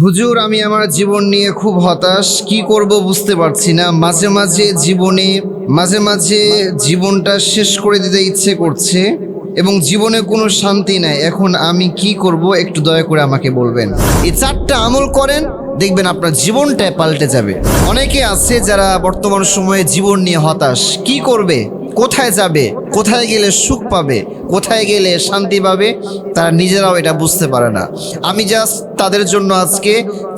হুজুর, আমি আমার জীবন নিয়ে খুব হতাশ। কি করব বুঝতে পারছি না। মাঝে মাঝে জীবনটা শেষ করে দিতে ইচ্ছে করছে এবং জীবনে কোনো শান্তি নাই। এখন আমি কি করব একটু দয়া করে আমাকে বলবেন। এই 4টা আমল করেন, দেখবেন আপনার জীবনটাই পাল্টে যাবে। অনেকে আছে যারা বর্তমান সময়ে জীবন নিয়ে হতাশ। কি করবে, কোথায় যাবে, কোথায় গেলে সুখ পাবে, কোথায় গেলে শান্তি পাবে, তারা নিজেরাও এটা বুঝতে পারে না। আমি জাস্ট তাদের জন্য আজকে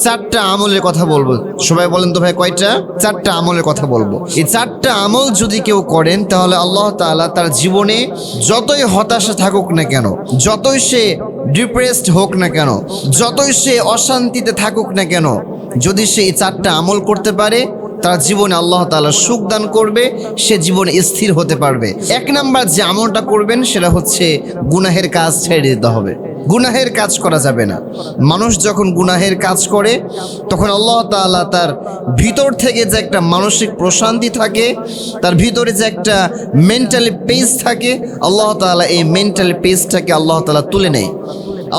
4টা আমলের কথা বলবো। সবাই বলেন তো ভাই, কয়টা? 4টা আমলের কথা বলবো। এই 4টা আমল যদি কেউ করেন তাহলে আল্লাহ তাআলা তার জীবনে যতই হতাশা থাকুক না কেন, যতই সে ডিপ্রেসড হোক না কেন, যতই সে অশান্তিতে থাকুক না কেন, যদি সে এই 4টা আমল করতে পারে তার জীবনে আল্লাহ তাআলা সুখ দান করবে, সে জীবনে স্থির হতে পারবে। 1 নাম্বার যে আমলটা করবেন সেটা হচ্ছে গুনাহের কাজ ছেড়ে দিতে হবে। গুনাহের কাজ করা যাবে না। মানুষ যখন গুনাহের কাজ করে তখন আল্লাহ তাআলা তার ভিতর থেকে যে একটা মানসিক প্রশান্তি থাকে, তার ভিতরে যে একটা মেন্টালি পেজ থাকে, আল্লাহ তাআলা এই মেন্টালি পেজটাকে আল্লাহ তাআলা তুলে নেয়।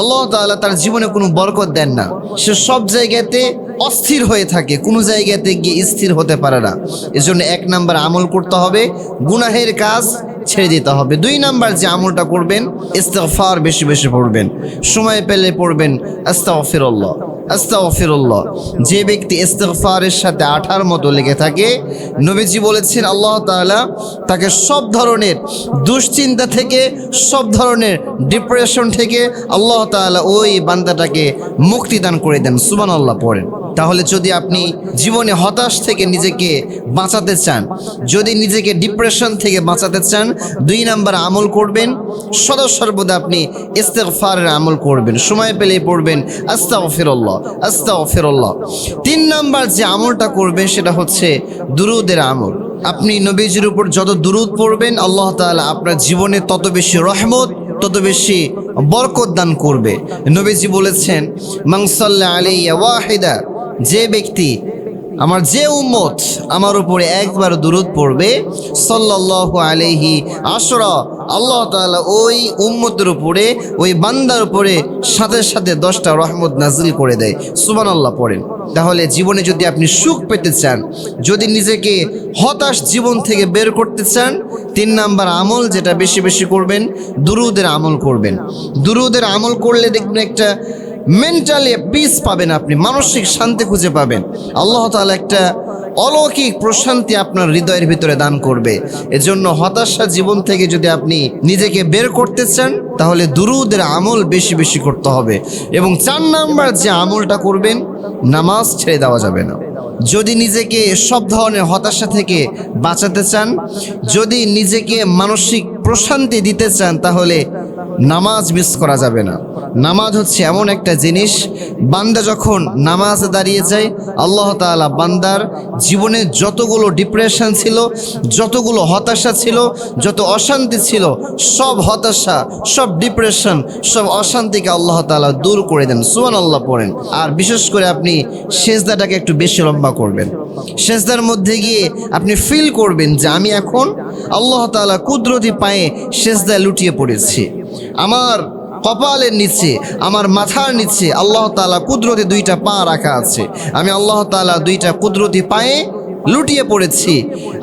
আল্লাহ তাআলা তার জীবনে কোনো বরকত দেন না। সে সব জায়গাতে অস্থির হয়ে থাকে, কোনো জায়গাতে গিয়ে স্থির হতে পারে না। এজন্য 1 নাম্বার আমল করতে হবে, গুনাহের কাজ ছেড়ে দিতে হবে। 2 নাম্বার যে আমলটা করবেন, ইস্তিগফার বেশি বেশি পড়বেন, সময় পেলে পড়বেন আস্তাগফিরুল্লাহ আস্তাগফিরুল্লাহ। যে ব্যক্তি ইস্তিগফারের সাথে আঠার মতো লেগে থাকে, নবীজি বলেছেন আল্লাহ তাআলা তাকে সব ধরনের দুশ্চিন্তা থেকে, সব ধরনের ডিপ্রেশন থেকে আল্লাহ তাআলা ওই বান্দাটাকে মুক্তি দান করে দেন। সুবহানাল্লাহ পড়েন। তাহলে যদি আপনি জীবনে হতাশ থেকে নিজেকে বাঁচাতে চান, যদি নিজেকে ডিপ্রেশন থেকে বাঁচাতে চান, 2 নাম্বার আমল করবেন, সর্বদা আপনি ইস্তিগফারের আমল করবেন, সময় পেলেই পড়বেন আস্তাগফিরুল্লাহ আস্তাগফিরুল্লাহ। 3 নাম্বার যে আমলটা করবেন সেটা হচ্ছে দুরুদের আমল। আপনি নবীজির উপর যত দুরুদ পড়বেন আল্লাহ তাআলা আপনার জীবনে তত বেশি রহমত, তত বেশি বরকত দান করবে। নবীজি বলেছেন মান সাল্লা আলাইয়া ওয়াহিদা, যে ব্যক্তি আমার যে উম্মত আমার উপরে একবার দুরুদ পড়বে, সাল্লাল্লাহু আলাইহি আশরা, আল্লাহ তাআলা ওই উম্মতের উপরে, ওই বান্দার উপরে সাথে সাথে 10টা রহমত নাজিল করে দেয়। সুবহানাল্লাহ পড়েন। তাহলে জীবনে যদি আপনি সুখ পেতে চান, যদি নিজেকে হতাশ জীবন থেকে বের করতে চান, 3 নাম্বার আমল যেটা বেশি বেশি করবেন, দুরুদের আমল করবেন। দুরুদের আমল করলে দেখবেন একটা মেন্টালি পিস পাবেন, আপনি মানসিক শান্তি খুঁজে পাবেন। আল্লাহ তাআলা একটা অলৌকিক প্রশান্তি আপনার হৃদয়ের ভিতরে দান করবে। এজন্য হতাশা জীবন থেকে যদি আপনি নিজেকে বের করতে চান তাহলে দুরুদের আমল বেশি বেশি করতে হবে। এবং 4 নাম্বার যে আমলটা করবেন, নামাজ ছেড়ে দেওয়া যাবে না। যদি নিজেকে সব ধরনের হতাশা থেকে বাঁচাতে চান, যদি নিজেকে মানসিক প্রশান্তি দিতে চান, তাহলে নামাজ মিস করা যাবে না। নামাজ হচ্ছে এমন একটা জিনিস, বান্দা যখন নামাজে দাঁড়িয়ে যায় আল্লাহ তাআলা বান্দার জীবনে যতগুলো ডিপ্রেশন ছিল, যতগুলো হতাশা ছিল, যত অশান্তি ছিল, সব হতাশা, সব ডিপ্রেশন, সব অশান্তিকে আল্লাহ তাআলা দূর করে দেন। সুবহানাল্লাহ পড়েন। আর বিশেষ করে আপনি সেজদাটাকে একটু বেশি লম্বা করবেন। সেজদার মধ্যে গিয়ে আপনি ফিল করবেন যে আমি এখন আল্লাহ তাআলা কুদরতি পায়ে সেজদায় লুটিয়ে পড়েছি। আমার কপালের নিচে, আমার মাথার নিচে আল্লাহ তাআলা কুদরতি 2টা পা রাখা আছে। আমি আল্লাহ তাআলা 2টা কুদরতি পায়ে লুটিয়ে পড়েছি।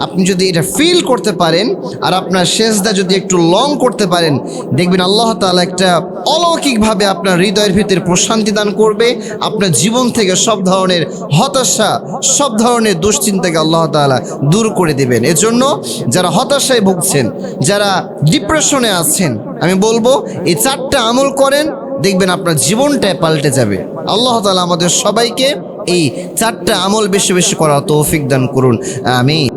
আপনি যদি এটা ফিল করতে পারেন আর আপনার সেজদা যদি একটু লং করতে পারেন, দেখবেন আল্লাহ তাআলা একটা অলৌকিকভাবে আপনার হৃদয়ের ভিতরে প্রশান্তি দান করবে। আপনার জীবন থেকে সব ধরনের হতাশা, সব ধরনের দুশ্চিন্তাকে আল্লাহ তাআলা দূর করে দেবেন। এজন্য যারা হতাশায় ভুগছেন, যারা ডিপ্রেশনে আছেন, আমি বলবো এই 4টা আমল করেন, দেখবেন আপনার জীবনটাই পাল্টে যাবে। আল্লাহ তাআলা আমাদের সবাইকে এই 4টা আমল বেশি বেশি করার তৌফিক দান করুন। আমিন।